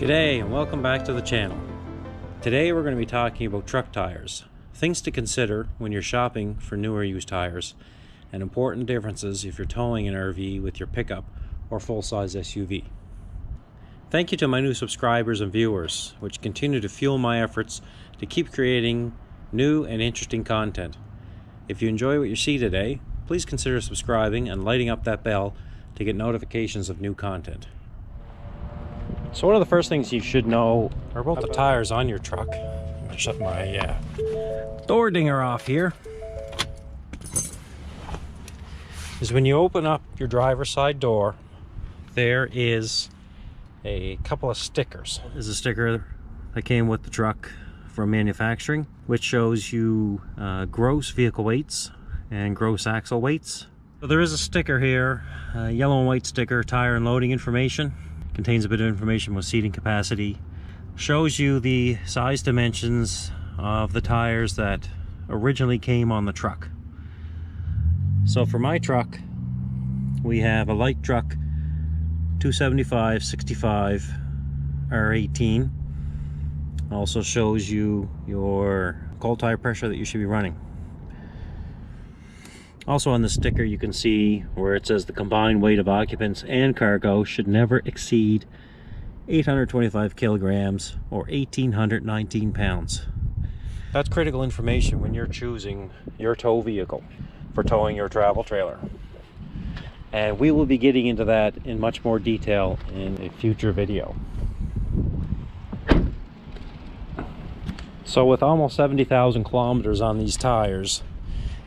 G'day and welcome back to the channel. Today we're going to be talking about truck tires, things to consider when you're shopping for newer used tires, and important differences if you're towing an RV with your pickup or full-size SUV. Thank you to my new subscribers and viewers, which continue to fuel my efforts to keep creating new and interesting content. If you enjoy what you see today, please consider subscribing and lighting up that bell to get notifications of new content. So one of the first things you should know are about the tires on your truck. I'm going to shut my door dinger off here. Is when you open up your driver's side door, there is a couple of stickers. There's a sticker that came with the truck from manufacturing, which shows you gross vehicle weights and gross axle weights. So there is a sticker here, a yellow and white sticker, tire and loading information. Contains a bit of information with seating capacity. Shows you the size dimensions of the tires that originally came on the truck. So for my truck, we have a light truck 275/65 R18. Also shows you your cold tire pressure that you should be running. Also on the sticker you can see where it says the combined weight of occupants and cargo should never exceed 825 kilograms or 1,819 pounds. That's critical information when you're choosing your tow vehicle for towing your travel trailer. And we will be getting into that in much more detail in a future video. So with almost 70,000 kilometers on these tires,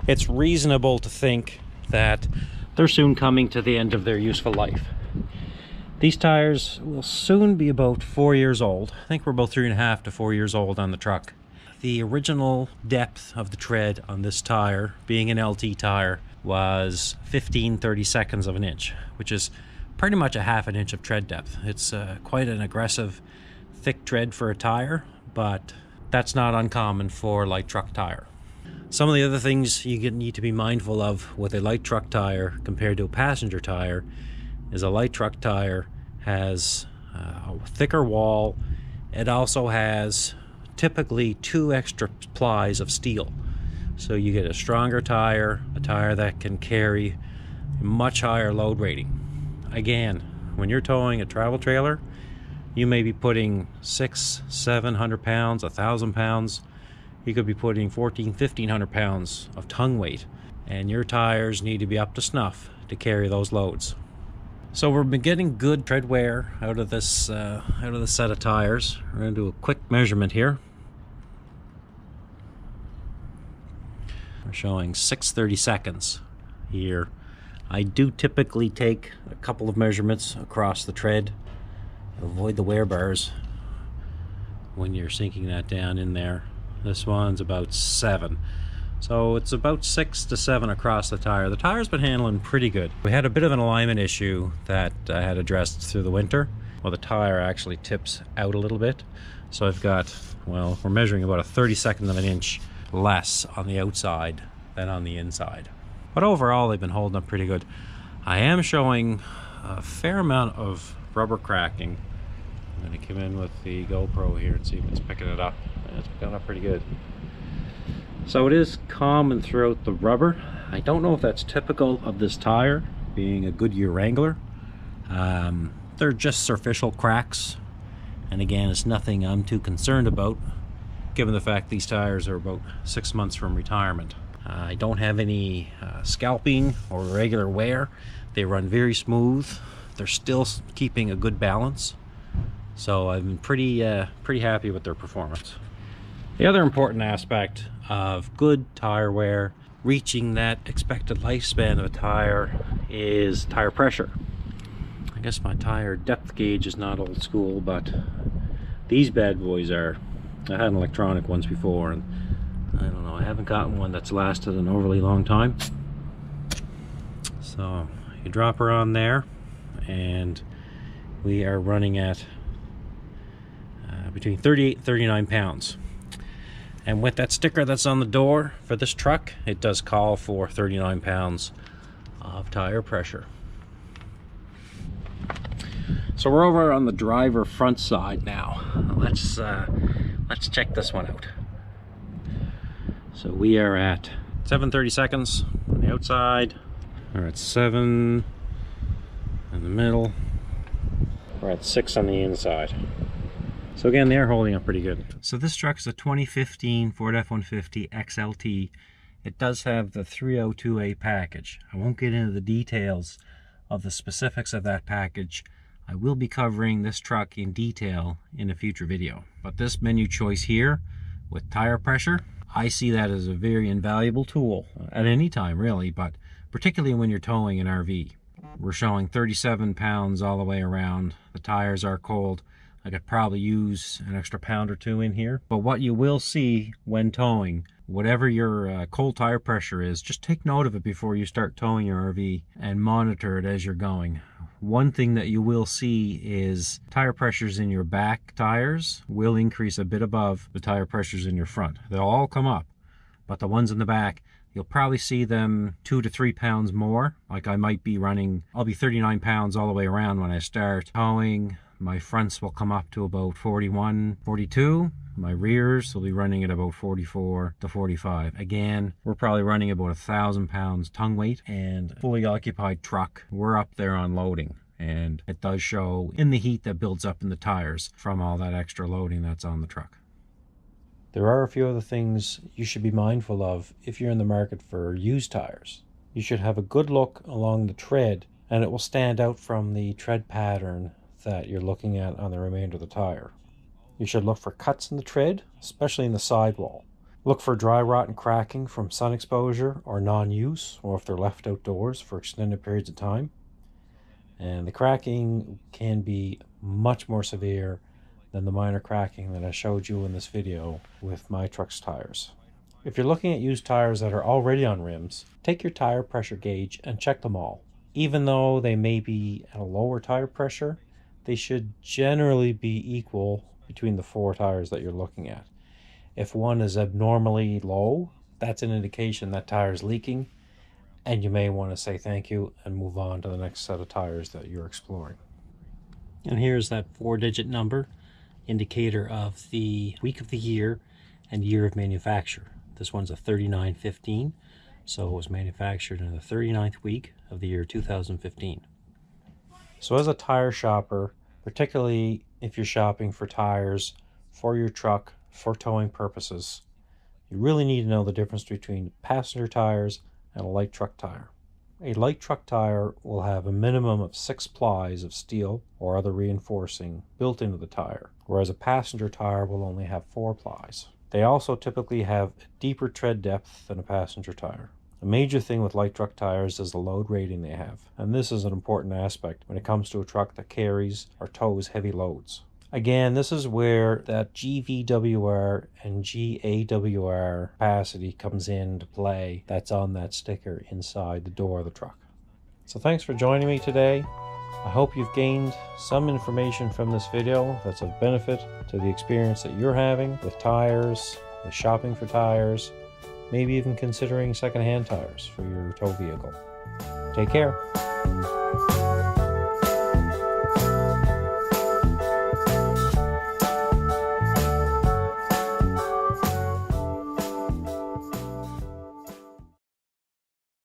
it's reasonable to think that they're soon coming to the end of their useful life. These tires will soon be about 4 years old. I think we're about 3.5 to 4 years old on the truck. The original depth of the tread on this tire, being an LT tire, was 15/32 of an inch, which is pretty much a half an inch of tread depth. It's quite an aggressive, thick tread for a tire, but that's not uncommon for a light truck tire. Some of the other things you need to be mindful of with a light truck tire compared to a passenger tire is a light truck tire has a thicker wall. It also has typically 2 extra plies of steel. So you get a stronger tire, a tire that can carry a much higher load rating. Again, when you're towing a travel trailer, you may be putting 600-700 pounds, 1,000 pounds. You could be putting 1,400-1,500 pounds of tongue weight, and your tires need to be up to snuff to carry those loads. So we've been getting good tread wear out of this set of tires. We're going to do a quick measurement here. We're showing 6/32 here. I do typically take a couple of measurements across the tread. Avoid the wear bars when you're sinking that down in there. This one's about 7. So it's about 6 to 7 across the tire. The tire's been handling pretty good. We had a bit of an alignment issue that I had addressed through the winter. Well, the tire actually tips out a little bit. So I've got, well, we're measuring about a 32nd of an inch less on the outside than on the inside. But overall, they've been holding up pretty good. I am showing a fair amount of rubber cracking. I'm going to come in with the GoPro here and see if it's picking it up. It's picking it up pretty good. So it is common throughout the rubber. I don't know if that's typical of this tire, being a Goodyear Wrangler. They're just superficial cracks. And again, it's nothing I'm too concerned about, given the fact these tires are about 6 months from retirement. I don't have any scalping or irregular wear. They run very smooth. They're still keeping a good balance. So I've been pretty happy with their performance. The other important aspect of good tire wear, reaching that expected lifespan of a tire, is tire pressure. I guess my tire depth gauge is not old school, but these bad boys are. I had an electronic ones before, and I don't know, I haven't gotten one that's lasted an overly long time. So you drop her on there, and we are running at between 38 and 39 pounds. And with that sticker that's on the door for this truck, it does call for 39 pounds of tire pressure. So we're over on the driver front side now. Let's check this one out. So we are at 7:30 seconds on the outside. We're at 7 in the middle. We're at 6 on the inside. So again, they're holding up pretty good. So this truck's a 2015 Ford F-150 XLT. It does have the 302A package. I won't get into the details of the specifics of that package. I will be covering this truck in detail in a future video. But this menu choice here with tire pressure, I see that as a very invaluable tool at any time really, but particularly when you're towing an RV. We're showing 37 pounds all the way around. The tires are cold. I could probably use an extra pound or two in here. But what you will see when towing, whatever your cold tire pressure is, just take note of it before you start towing your RV and monitor it as you're going. One thing that you will see is tire pressures in your back tires will increase a bit above the tire pressures in your front. They'll all come up, but the ones in the back, you'll probably see them 2 to 3 pounds more. Like I might be running, I'll be 39 pounds all the way around when I start towing. My fronts will come up to about 41, 42. My rears will be running at about 44 to 45. Again, we're probably running about 1,000 pounds tongue weight, and fully occupied truck, we're up there on loading. And it does show in the heat that builds up in the tires from all that extra loading that's on the truck. There are a few other things you should be mindful of if you're in the market for used tires. You should have a good look along the tread, and it will stand out from the tread pattern that you're looking at on the remainder of the tire. You should look for cuts in the tread, especially in the sidewall. Look for dry rot and cracking from sun exposure or non-use, or if they're left outdoors for extended periods of time. And the cracking can be much more severe than the minor cracking that I showed you in this video with my truck's tires. If you're looking at used tires that are already on rims, take your tire pressure gauge and check them all. Even though they may be at a lower tire pressure, they should generally be equal between the 4 tires that you're looking at. If one is abnormally low, that's an indication that tire is leaking, and you may want to say thank you and move on to the next set of tires that you're exploring. And here's that 4-digit number, indicator of the week of the year and year of manufacture. This one's a 3915, so it was manufactured in the 39th week of the year 2015. So as a tire shopper, particularly if you're shopping for tires for your truck for towing purposes, you really need to know the difference between passenger tires and a light truck tire. A light truck tire will have a minimum of 6 plies of steel or other reinforcing built into the tire, whereas a passenger tire will only have 4 plies. They also typically have a deeper tread depth than a passenger tire. A major thing with light truck tires is the load rating they have, and this is an important aspect when it comes to a truck that carries or tows heavy loads. Again, this is where that GVWR and GAWR capacity comes into play that's on that sticker inside the door of the truck. So thanks for joining me today. I hope you've gained some information from this video that's of benefit to the experience that you're having with tires, with shopping for tires, maybe even considering secondhand tires for your tow vehicle. Take care.